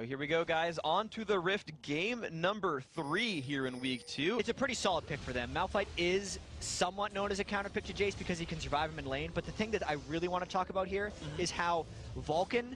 here we go, guys. On to the Rift, game number 3 here in week 2. It's a pretty solid pick for them. Malphite is somewhat known as a counter pick to Jace because he can survive him in lane, but the thing that I really want to talk about here is how Vulcan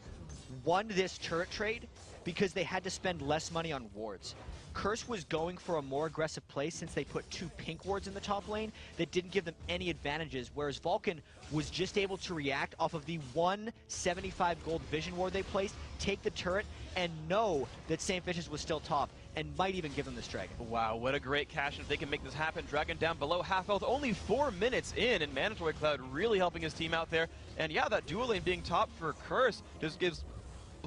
won this turret trade because they had to spend less money on wards. Curse was going for a more aggressive play since they put 2 pink wards in the top lane that didn't give them any advantages, whereas Vulcan was just able to react off of the 175 gold vision ward they placed, take the turret, and know that St. Vicious was still top, and might even give them this dragon. Wow, what a great cash if they can make this happen. Dragon down below half health, only 4 minutes in, and Mandatory Cloud really helping his team out there. And yeah, that dual lane being top for Curse just gives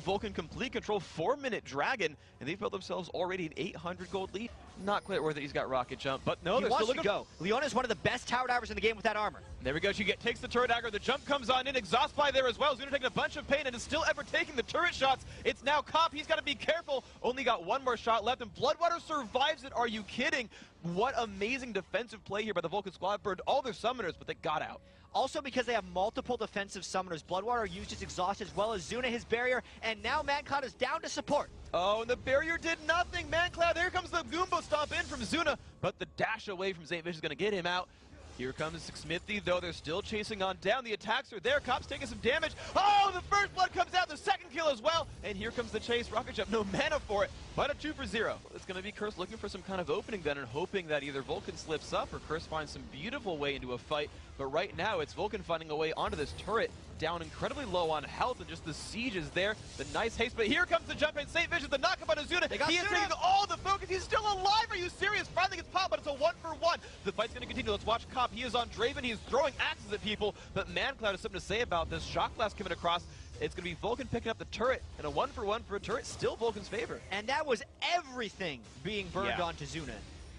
Vulcan complete control, 4-minute dragon, and they've built themselves already an 800 gold lead. Not quite worth it, he's got rocket jump, but no, they're still looking to go. Leona is one of the best tower divers in the game with that armor. There we go, she takes the turret dagger, the jump comes on in, exhaust by there as well. Zuna taking a bunch of pain and is still ever taking the turret shots. It's now Cop, he's got to be careful. Only got 1 more shot left, and Bloodwater survives it. Are you kidding? What amazing defensive play here by the Vulcan squad. Burned all their summoners, but they got out. Also, because they have multiple defensive summoners, Bloodwater used his exhaust as well as Zuna his barrier, and now ManCloud is down to support. Oh, and the barrier did nothing. ManCloud, here comes the Goomba stomp in from Zuna, but the dash away from St. Vicious is going to get him out. Here comes Smithy, though they're still chasing on down. The attacks are there. Cop's taking some damage. Oh, the first blood comes out, the second kill as well. And here comes the chase. Rocket jump, no mana for it, but a 2 for 0. It's going to be Curse looking for some kind of opening then and hoping that either Vulcan slips up or Curse finds some beautiful way into a fight. But right now, it's Vulcan finding a way onto this turret, down incredibly low on health, and just the siege is there. The nice haste, but here comes the jump in. St. Vicious, the knockup on Azuna. He is taking all the focus. He's still alive. Are you serious? Finally gets popped, but it's a 1-for-1. The fight's going to continue. Let's watch Cop. He is on Draven. He's throwing axes at people, but ManCloud has something to say about this. Shock Blast coming across. It's going to be Vulcan picking up the turret, and a 1-for-1 for a turret, still Vulcan's favor. And that was everything being burned onto Zuna.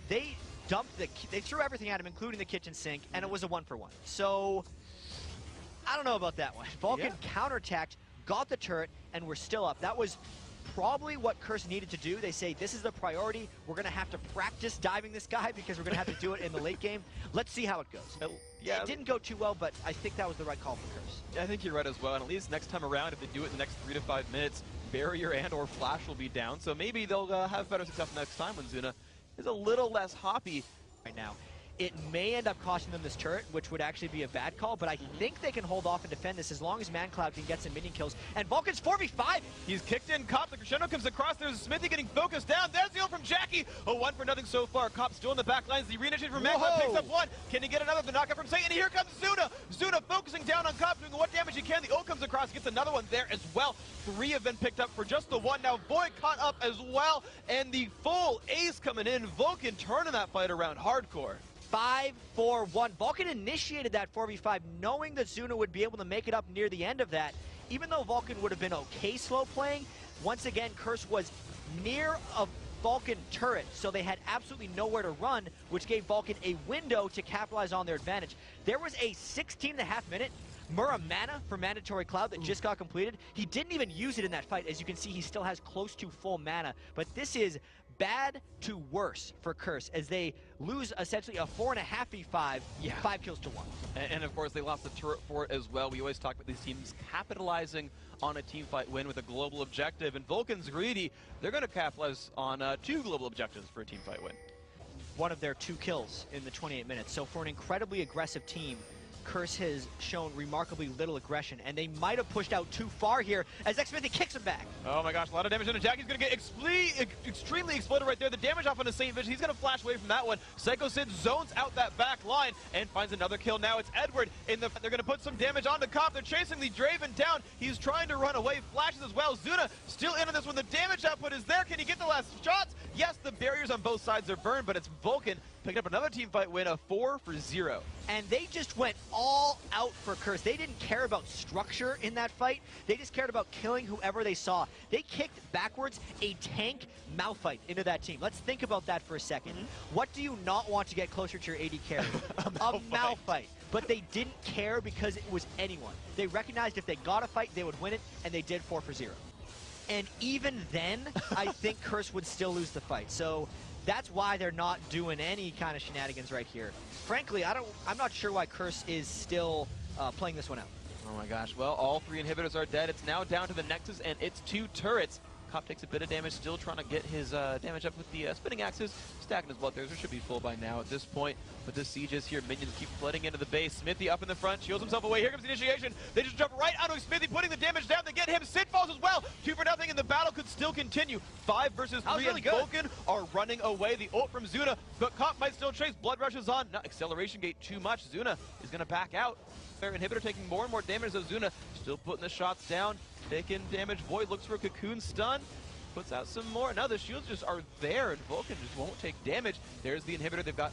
They dumped they threw everything at him, including the kitchen sink, and it was a 1-for-1. So, I don't know about that one. Vulcan counterattacked, got the turret, and we're still up. That was probably what Curse needed to do. They say, this is the priority. We're going to have to practice diving this guy because we're going to have to do it in the late game. Let's see how it goes. Yeah, it didn't go too well, but I think that was the right call for Curse. Yeah, I think you're right as well, and at least next time around, if they do it in the next 3 to 5 minutes, barrier and or flash will be down, so maybe they'll have better success next time when Zuna is a little less hoppy right now. It may end up costing them this turret, which would actually be a bad call, but I think they can hold off and defend this as long as ManCloud can get some minion kills. And Vulcan's 4v5! He's kicked in. Cop, the crescendo comes across. There's Smithy getting focused down. There's the ult from Jackie. A 1-for-0 so far. Cop still in the back lines. The reinitiate from ManCloud picks up 1. Can he get another? The knockout from Satan. And here comes Zuna. Zuna focusing down on Cop, doing what damage he can. The ult comes across, gets another one there as well. 3 have been picked up for just the 1. Now Void caught up as well. And the full ace coming in. Vulcan turning that fight around hardcore. 5-4-1. Vulcan initiated that 4v5 knowing that Zuna would be able to make it up near the end of that. Even though Vulcan would have been okay slow playing, once again Curse was near a Vulcan turret, so they had absolutely nowhere to run, which gave Vulcan a window to capitalize on their advantage. There was a 16.5-minute Muramana for Mandatory Cloud that just got completed. He didn't even use it in that fight. As you can see, he still has close to full mana, but this is bad to worse for Curse as they lose essentially a 4.5v5, 5 kills to 1. And of course they lost the turret for it as well. We always talk about these teams capitalizing on a team fight win with a global objective, and Vulcan's greedy. They're going to capitalize on 2 global objectives for a team fight win. One of their 2 kills in the 28 minutes. So for an incredibly aggressive team, Curse has shown remarkably little aggression, and they might have pushed out too far here as X-Smithy kicks him back. Oh my gosh, a lot of damage into Jackie's going to get extremely exploded right there. The damage off onto St. Vicious, he's going to flash away from that one. Psycho Sid zones out that back line and finds another kill. Now it's Edward in the... They're going to put some damage on the Cop. They're chasing the Draven down. He's trying to run away. Flashes as well. Zuna still in on this one. The damage output is there. Can he get the last shots? Yes, the barriers on both sides are burned, but it's Vulcan picking up another team fight win, a 4-for-0. And they just went all out for Curse. They didn't care about structure in that fight. They just cared about killing whoever they saw. They kicked backwards a tank Malphite into that team. Let's think about that for a second. What do you not want to get closer to your AD carry? A Malphite. But they didn't care because it was anyone. They recognized if they got a fight, they would win it, and they did 4-for-0. And even then, I think Curse would still lose the fight. So that's why they're not doing any kind of shenanigans right here. Frankly, I'm not sure why Curse is still playing this one out. Oh my gosh, well, all 3 inhibitors are dead. It's now down to the Nexus and its 2 turrets. Cop takes a bit of damage, still trying to get his damage up with the spinning axes, stacking his blood thirster. Should be full by now at this point. But the siege is here. Minions keep flooding into the base. Smithy up in the front, shields himself away. Here comes the initiation. They just jump right onto Smithy, putting the damage down. They get him. Sid falls as well. 2 for nothing, and the battle could still continue. 5 versus 3, really and good. Vulcan are running away. The ult from Zuna, but Cop might still chase. Blood rushes on. Not acceleration gate too much. Zuna is going to back out. Fair inhibitor taking more and more damage, so Zuna still putting the shots down, taking damage. Void looks for a cocoon stun, puts out some more. Now the shields just are there, and Vulcan just won't take damage. There's the inhibitor. They've got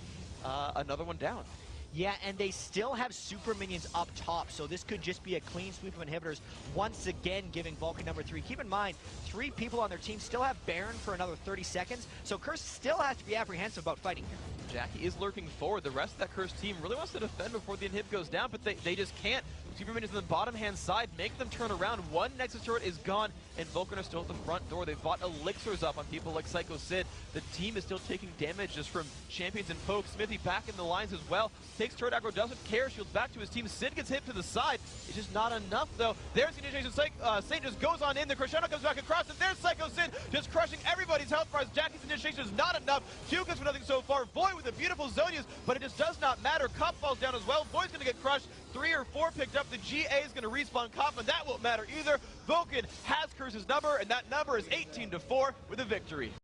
another one down. Yeah, and they still have super minions up top, so this could just be a clean sweep of inhibitors, once again giving Vulcan number 3. Keep in mind, 3 people on their team still have Baron for another 30 seconds, so Curse still has to be apprehensive about fighting here. Jackie is lurking forward. The rest of that Curse team really wants to defend before the inhib goes down, but they just can't. Super minions on the bottom-hand side make them turn around. One Nexus turret is gone, and Vulcan are still at the front door. They've bought elixirs up on people like Psycho Sid. The team is still taking damage just from champions and poke. Smithy back in the lines as well. Takes turret aggro, doesn't care, shields back to his team. Sid gets hit to the side. It's just not enough, though. There's the initiation. Saint just goes on in. The crescendo comes back across, and there's Psycho Sid just crushing everybody's health bars. Jackie's initiation is not enough. 2 kills for nothing so far. Void with a beautiful Zonias, but it just does not matter. Cop falls down as well. Void's going to get crushed. 3 or 4 picked up. The GA is going to respawn Cop, and that won't matter either. Vulcan has Curse's number, and that number is 18-4 with a victory.